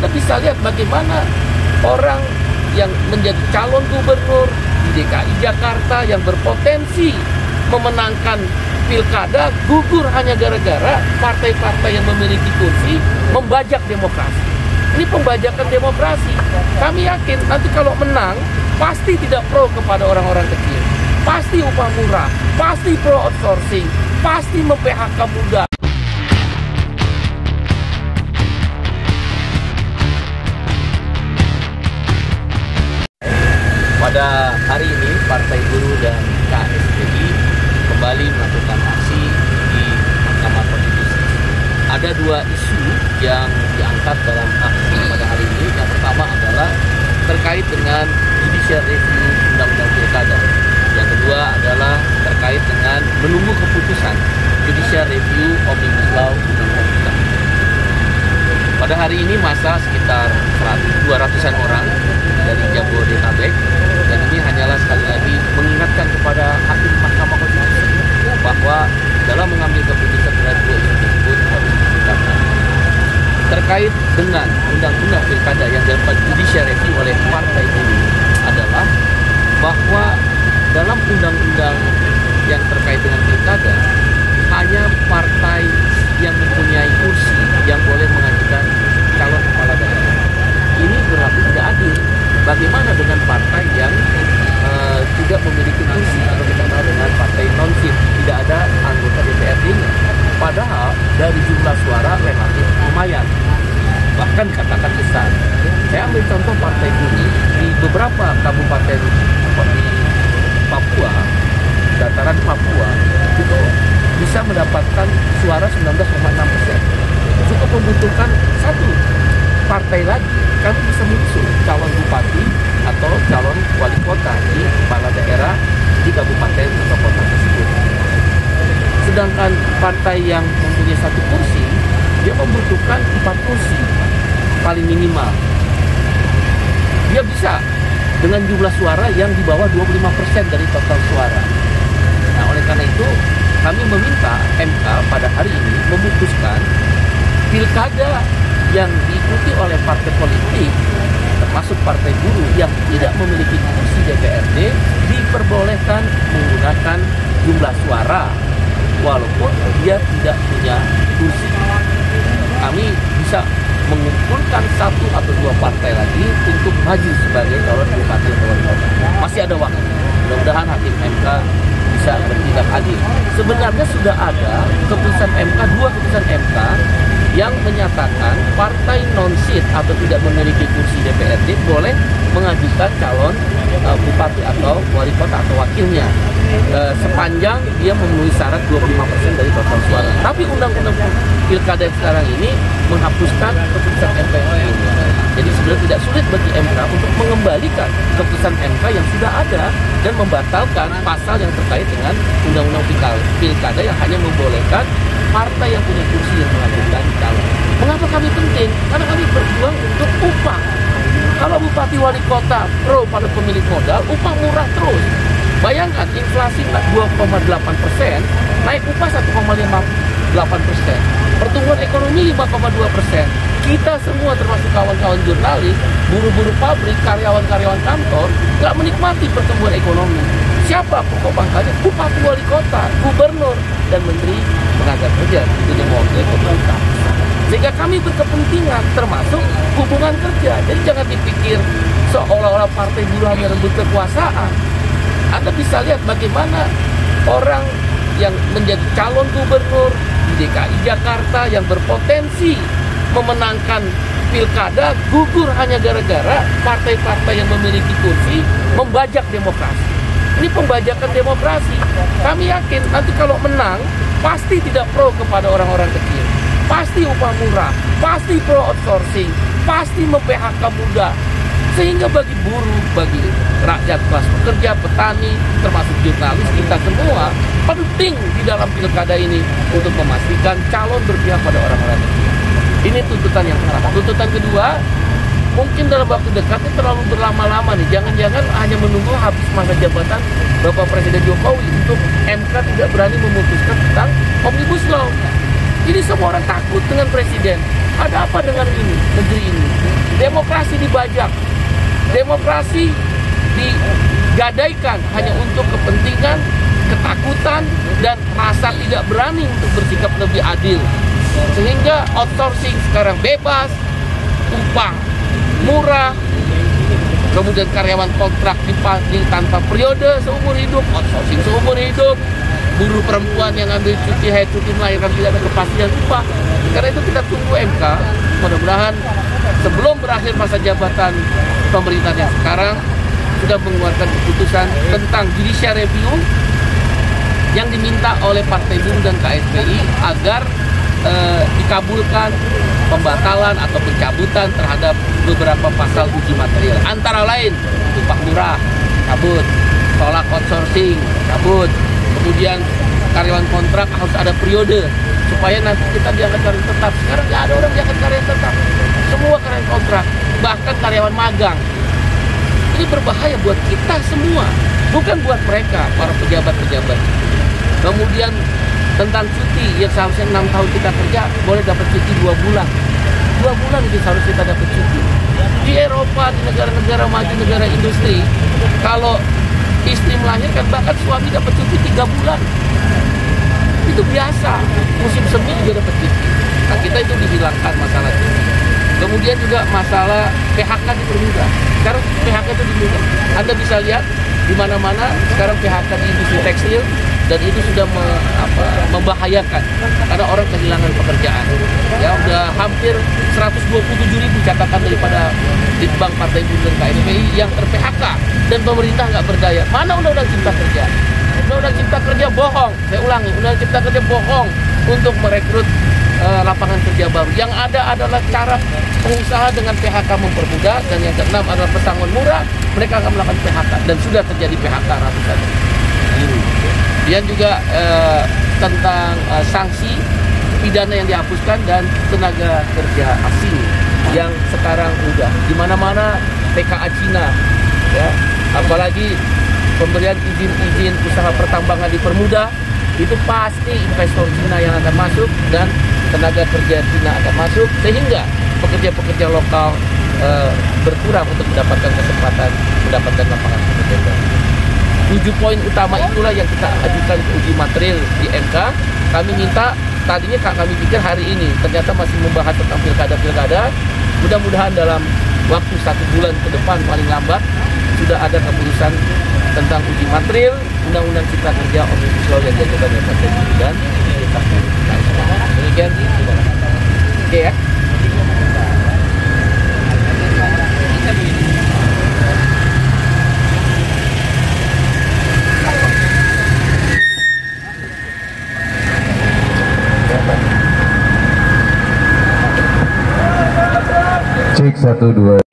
Anda bisa lihat bagaimana orang yang menjadi calon gubernur di DKI Jakarta yang berpotensi memenangkan pilkada gugur hanya gara-gara partai-partai yang memiliki kursi membajak demokrasi. Ini pembajakan demokrasi. Kami yakin nanti kalau menang pasti tidak pro kepada orang-orang kecil, pasti upah murah, pasti pro outsourcing, pasti mem-PHK muda. Pada hari ini Partai Buruh dan KSPI kembali melakukan aksi di Mahkamah Konstitusi. Ada dua isu yang diangkat dalam aksi pada hari ini. Yang pertama adalah terkait dengan judicial review Undang-Undang Pilkada. Yang kedua adalah terkait dengan menunggu keputusan judicial review Omnibus Law Undang-Undang Pilkada. Pada hari ini masa sekitar 200-an orang dari Jabodetabek, dan ini hanyalah sekali lagi mengingatkan kepada hakim Mahkamah Konstitusi bahwa dalam mengambil keputusan terhadap dua isu tersebut harus ditingkatkan. Terkait dengan undang-undang pilkada yang dapat judicial review oleh partai ini adalah bahwa dalam undang-undang yang terkait dengan pilkada hanya partai yang mempunyai kursi yang boleh mengajukan calon kepala daerah. Ini berarti tidak adil. Bagaimana dengan partai yang tidak memiliki kursi atau kita kenal dengan partai non-sip, tidak ada anggota DPRD-nya, padahal dari jumlah suara relatif lumayan, bahkan katakan besar. Saya ambil contoh Partai Buruh di beberapa kabupaten di Papua, dataran Papua itu bisa mendapatkan suara 19,6%. Cukup membutuhkan satu partai lagi, kami bisa mengusung calon bupati atau calon wali kota di kepala daerah di kabupaten atau kota tersebut. Sedangkan partai yang mempunyai satu kursi, dia membutuhkan 4 kursi paling minimal. Dia bisa dengan jumlah suara yang di bawah 25% dari total suara. Nah, oleh karena itu kami meminta MK pada hari ini memutuskan pilkada yang diikuti oleh partai politik, termasuk Partai Buruh yang tidak memiliki kursi DPRD, diperbolehkan menggunakan jumlah suara walaupun dia tidak punya kursi. Kami bisa mengumpulkan 1 atau 2 partai lagi untuk maju sebagai calon bupati atau wali kota. Masih ada waktu. Mudah-mudahan hakim MK bisa bertindak adil. Sebenarnya sudah ada keputusan MK, 2 keputusan MK yang menyatakan partai non-sit atau tidak memiliki kursi DPRD boleh mengajukan calon bupati atau wali kota atau wakilnya sepanjang dia memenuhi syarat 25% dari total suara. Tapi undang-undang pilkada yang sekarang ini menghapuskan keputusan MK ini. Jadi sebenarnya tidak sulit bagi MK untuk mengembalikan keputusan MK yang sudah ada dan membatalkan pasal yang terkait dengan undang-undang pilkada yang hanya membolehkan partai yang punya kursi yang mengajukan calon. Mengapa kami penting? Karena kami berjuang untuk upah. Kalau bupati wali kota pro pada pemilik modal, upah murah terus. Bayangkan inflasi 2,8%, naik upah 1,58%. Pertumbuhan ekonomi 5,2%. Kita semua termasuk kawan-kawan jurnalis, buruh-buruh pabrik, karyawan-karyawan kantor nggak menikmati pertumbuhan ekonomi. Siapa pokok pangkalnya? Bupati wali kota, gubernur, dan menteri tenaga kerja. Itu mewakili pemerintah. Sehingga kami berkepentingan termasuk hubungan kerja. Jadi jangan dipikir seolah-olah partai buruh hanya rebut kekuasaan. Anda bisa lihat bagaimana orang yang menjadi calon gubernur di DKI Jakarta yang berpotensi memenangkan pilkada gugur hanya gara-gara partai-partai yang memiliki kursi membajak demokrasi. Ini pembajakan demokrasi. Kami yakin nanti kalau menang pasti tidak pro kepada orang-orang kecil, pasti upah murah, pasti pro outsourcing, pasti mem-PHK muda. Sehingga bagi buruh, bagi rakyat kelas pekerja, petani, termasuk jurnalis, kita semua penting di dalam pilkada ini untuk memastikan calon berpihak pada orang-orang kecil. Ini tuntutan yang pertama. Tuntutan kedua, mungkin dalam waktu dekat ini terlalu berlama-lama nih. Jangan-jangan hanya menunggu habis masa jabatan Bapak Presiden Jokowi untuk MK tidak berani memutuskan tentang Omnibus Law. Jadi semua orang takut dengan presiden. Ada apa dengan ini, negeri ini? Demokrasi dibajak, demokrasi digadaikan hanya untuk kepentingan, ketakutan, dan rasa tidak berani untuk bersikap lebih adil. Sehingga outsourcing sekarang bebas, upah murah, kemudian karyawan kontrak dipanggil tanpa periode seumur hidup, outsourcing seumur hidup, buruh perempuan yang ambil cuti haid, cuti melahirkan tidak ada kepastian upah. Karena itu kita tunggu MK, mudah-mudahan sebelum berakhir masa jabatan pemerintahan yang sekarang sudah mengeluarkan keputusan tentang judicial review yang diminta oleh Partai Buruh dan KSPI agar dikabulkan pembatalan atau pencabutan terhadap beberapa pasal uji material. Antara lain upah murah, cabut, tolak outsourcing, cabut, kemudian karyawan kontrak harus ada periode supaya nanti kita diangkat karyawan tetap. Sekarang nggak ada orang diangkat karyawan tetap, semua karyawan kontrak, bahkan karyawan magang. Ini berbahaya buat kita semua, bukan buat mereka, para pejabat-pejabat. Kemudian tentang cuti yang seharusnya 6 tahun kita kerja, boleh dapat cuti 2 bulan. 2 bulan itu seharusnya kita dapat cuti. Di Eropa, di negara-negara maju, negara industri, kalau istri melahirkan, bahkan suami dapat cuti 3 bulan. Itu biasa, musim semi juga dapat cuti. Nah, kita itu dihilangkan masalah cuti. Kemudian juga masalah PHK dipermudah. Sekarang PHK itu dimudah. Anda bisa lihat di mana-mana sekarang PHK di industri tekstil, dan itu sudah membahayakan karena orang kehilangan pekerjaan. Ya, udah hampir 127.000 catatan daripada Litbang Partai Buruh dan KSPI yang ter-PHK dan pemerintah nggak berdaya. Mana Undang-Undang Cipta Kerja? Undang-Undang Cipta Kerja bohong. Saya ulangi, Undang-Undang Cipta Kerja bohong untuk merekrut lapangan kerja baru. Yang ada adalah cara pengusaha dengan PHK mempermudah, dan yang keenam adalah pesangon murah. Mereka akan melakukan PHK dan sudah terjadi PHK ratusan ribu. Dan juga tentang sanksi pidana yang dihapuskan dan tenaga kerja asing yang sekarang udah di mana-mana TKA Cina, ya, apalagi pemberian izin usaha pertambangan dipermudah, itu pasti investor Cina yang akan masuk dan tenaga kerja Cina akan masuk, sehingga pekerja-pekerja lokal berkurang untuk mendapatkan kesempatan mendapatkan lapangan pekerjaan. 7 poin utama itulah yang kita ajukan ke uji material di MK. Kami minta, tadinya kami pikir hari ini, ternyata masih membahas tentang pilkada-pilkada. Mudah-mudahan dalam waktu 1 bulan ke depan paling lambat sudah ada keputusan tentang uji material Undang-Undang Cipta Kerja Omnibus Law yang diajukan oleh Partai Buruh dan demikian. Oke ya. Cek 1 2